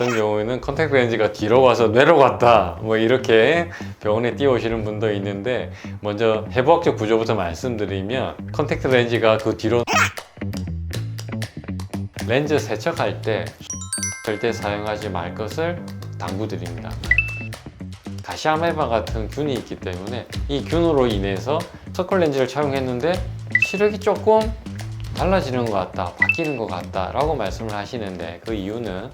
어떤 경우에는 컨택트 렌즈가 뒤로 가서 뇌로 갔다 뭐 이렇게 병원에 뛰어오시는 분도 있는데, 먼저 해부학적 구조부터 말씀드리면, 컨택트 렌즈가 그 뒤로 렌즈 세척할 때 절대 사용하지 말 것을 당부드립니다. 가시아메바 같은 균이 있기 때문에 이 균으로 인해서 서클 렌즈를 착용했는데 시력이 조금 달라지는 것 같다, 바뀌는 것 같다 라고 말씀을 하시는데, 그 이유는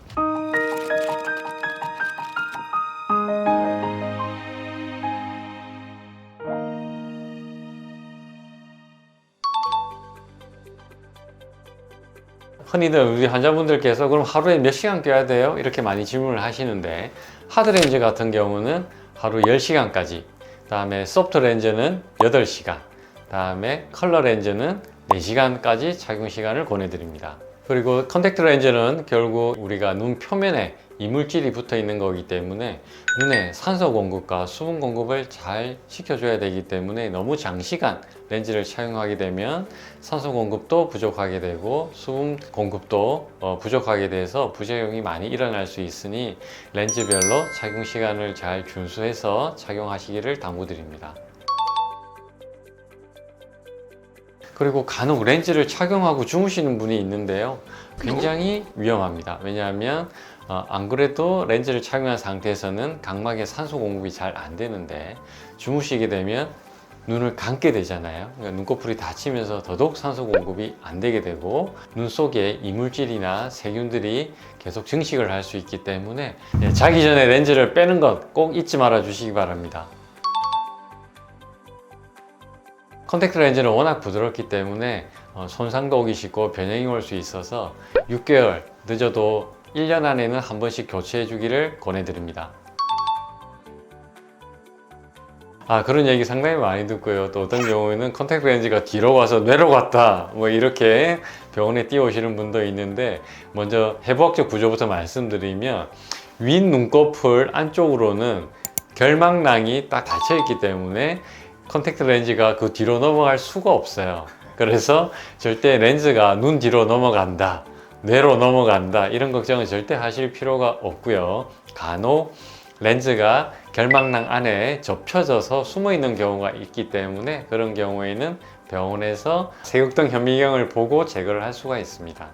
흔히들 우리 환자분들께서 그럼 하루에 몇 시간 껴야 돼요? 이렇게 많이 질문을 하시는데, 하드 렌즈 같은 경우는 하루 10시간까지, 다음에 소프트 렌즈는 8시간, 다음에 컬러 렌즈는 4시간까지 착용 시간을 권해드립니다. 그리고 컨택트 렌즈는 결국 우리가 눈 표면에 이물질이 붙어 있는 거기 때문에 눈에 산소 공급과 수분 공급을 잘 시켜줘야 되기 때문에, 너무 장시간 렌즈를 착용하게 되면 산소 공급도 부족하게 되고 수분 공급도 부족하게 돼서 부작용이 많이 일어날 수 있으니 렌즈별로 착용 시간을 잘 준수해서 착용하시기를 당부드립니다. 그리고 간혹 렌즈를 착용하고 주무시는 분이 있는데요, 굉장히 위험합니다. 왜냐하면 안 그래도 렌즈를 착용한 상태에서는 각막에 산소 공급이 잘 안 되는데, 주무시게 되면 눈을 감게 되잖아요. 그러니까 눈꺼풀이 닫히면서 더더욱 산소 공급이 안 되게 되고, 눈 속에 이물질이나 세균들이 계속 증식을 할 수 있기 때문에 자기 전에 렌즈를 빼는 것 꼭 잊지 말아 주시기 바랍니다. 컨택트 렌즈는 워낙 부드럽기 때문에 손상도 오기 쉽고 변형이 올 수 있어서 6개월, 늦어도 1년 안에는 한 번씩 교체해 주기를 권해드립니다. 그런 얘기 상당히 많이 듣고요. 또 어떤 경우에는 컨택트 렌즈가 뒤로 가서 뇌로 갔다 뭐 이렇게 병원에 뛰어오시는 분도 있는데, 먼저 해부학적 구조부터 말씀드리면, 윗 눈꺼풀 안쪽으로는 결막낭이 딱 닫혀 있기 때문에 컨택트 렌즈가 그 뒤로 넘어갈 수가 없어요. 그래서 절대 렌즈가 눈 뒤로 넘어간다, 뇌로 넘어간다 이런 걱정은 절대 하실 필요가 없고요. 간혹 렌즈가 결막낭 안에 접혀져서 숨어 있는 경우가 있기 때문에, 그런 경우에는 병원에서 세극등 현미경을 보고 제거를 할 수가 있습니다.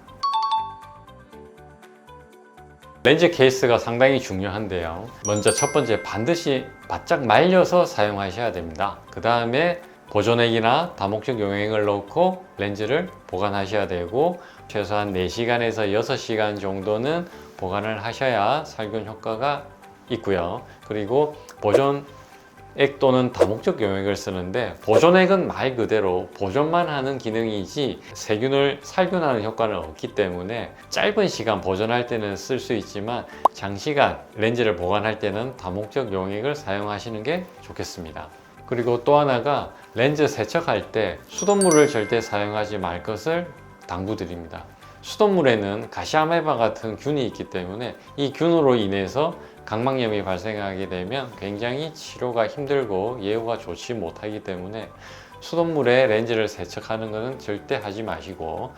렌즈 케이스가 상당히 중요한데요, 먼저 첫 번째, 반드시 바짝 말려서 사용하셔야 됩니다. 그 다음에 보존액이나 다목적 용액을 넣고 렌즈를 보관하셔야 되고, 최소한 4시간에서 6시간 정도는 보관을 하셔야 살균 효과가 있고요. 그리고 보존액 또는 다목적 용액을 쓰는데, 보존액은 말 그대로 보존만 하는 기능이지 세균을 살균하는 효과는 없기 때문에 짧은 시간 보존할 때는 쓸 수 있지만, 장시간 렌즈를 보관할 때는 다목적 용액을 사용하시는 게 좋겠습니다. 그리고 또 하나가, 렌즈 세척할 때 수돗물을 절대 사용하지 말 것을 당부드립니다. 수돗물에는 가시아메바 같은 균이 있기 때문에 이 균으로 인해서 각막염이 발생하게 되면 굉장히 치료가 힘들고 예후가 좋지 못하기 때문에 수돗물에 렌즈를 세척하는 것은 절대 하지 마시고,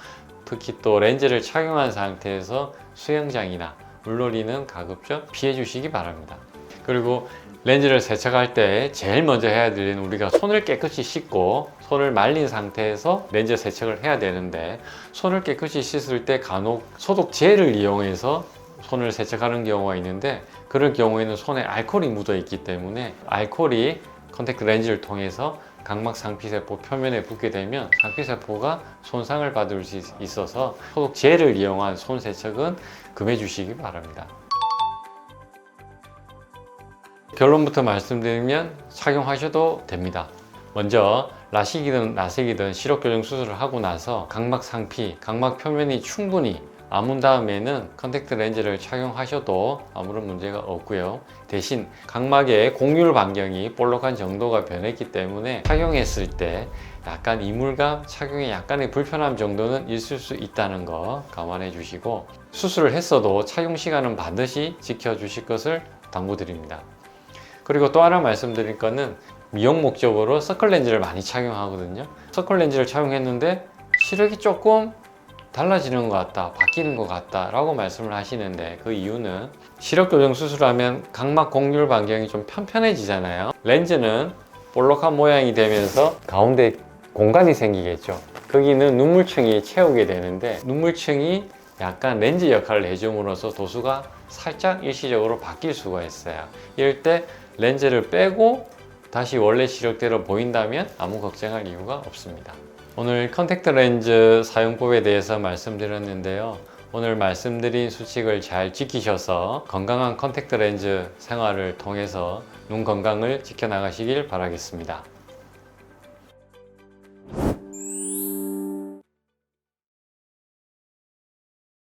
특히 또 렌즈를 착용한 상태에서 수영장이나 물놀이는 가급적 피해 주시기 바랍니다. 그리고 렌즈를 세척할 때 제일 먼저 해야 될 일은, 우리가 손을 깨끗이 씻고 손을 말린 상태에서 렌즈 세척을 해야 되는데, 손을 깨끗이 씻을 때 간혹 소독제를 이용해서 손을 세척하는 경우가 있는데, 그럴 경우에는 손에 알코올이 묻어 있기 때문에 알코올이 컨택트 렌즈를 통해서 각막 상피세포 표면에 붙게 되면 상피세포가 손상을 받을 수 있어서 소독제를 이용한 손 세척은 금해 주시기 바랍니다. 결론부터 말씀드리면 착용하셔도 됩니다. 먼저 라식이든 라섹이든 시력교정 수술을 하고 나서 각막 상피, 각막 표면이 충분히 아문 다음에는 컨택트 렌즈를 착용하셔도 아무런 문제가 없고요. 대신 각막의 공률 반경이 볼록한 정도가 변했기 때문에 착용했을 때 약간 이물감, 착용에 약간의 불편함 정도는 있을 수 있다는 거 감안해 주시고, 수술을 했어도 착용 시간은 반드시 지켜주실 것을 당부드립니다. 그리고 또 하나 말씀드릴 거는, 미용 목적으로 서클 렌즈를 많이 착용하거든요. 서클 렌즈를 착용했는데 시력이 조금 달라지는 것 같다, 바뀌는 것 같다 라고 말씀을 하시는데, 그 이유는 시력 교정 수술하면 각막 곡률 반경이 좀 편편해지잖아요. 렌즈는 볼록한 모양이 되면서 가운데 공간이 생기겠죠. 거기는 눈물층이 채우게 되는데, 눈물층이 약간 렌즈 역할을 해줌으로써 도수가 살짝 일시적으로 바뀔 수가 있어요. 이럴 때 렌즈를 빼고 다시 원래 시력대로 보인다면 아무 걱정할 이유가 없습니다. 오늘 컨택트 렌즈 사용법에 대해서 말씀드렸는데요. 오늘 말씀드린 수칙을 잘 지키셔서 건강한 컨택트 렌즈 생활을 통해서 눈 건강을 지켜나가시길 바라겠습니다.